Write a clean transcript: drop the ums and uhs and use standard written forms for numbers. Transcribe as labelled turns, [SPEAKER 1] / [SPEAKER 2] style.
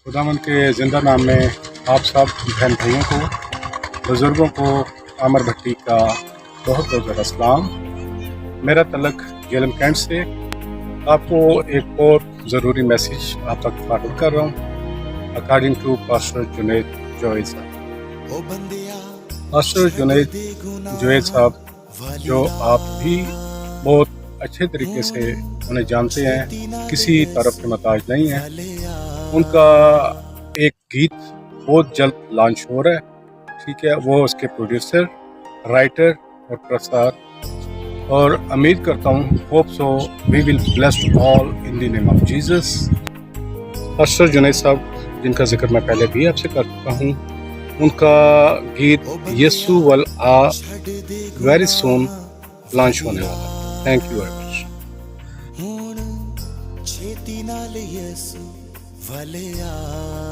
[SPEAKER 1] खुदावंद के ज़िंदा नाम में आप सब बहन भाइयों को, बुज़ुर्गों को आमर भट्टी का बहुत बहुत ज़्यादा सलाम। मेरा तलक जेलम कैंट से आपको एक और ज़रूरी मैसेज आप तक फॉरवर्ड कर रहा हूँ अकॉर्डिंग टू पास्टर जुनैद जोएद साहब। पास्टर जुनैद जोएद साहब जो आप भी बहुत अच्छे तरीके से उन्हें जानते हैं, किसी तरफ के मोहताज नहीं हैं। उनका एक गीत बहुत जल्द लॉन्च हो रहा है, ठीक है। वो उसके प्रोड्यूसर, राइटर और प्रसार, और उम्मीद करता हूँ hope so we will blessed all in the name of Jesus. Pastor Junaid साहब जिनका जिक्र मैं पहले भी आपसे कर चुका हूँ, उनका गीत यीशु वल आ वेरी सून लॉन्च होने वाला है। Thank you very much.
[SPEAKER 2] छेती नाल यीशु वल आ।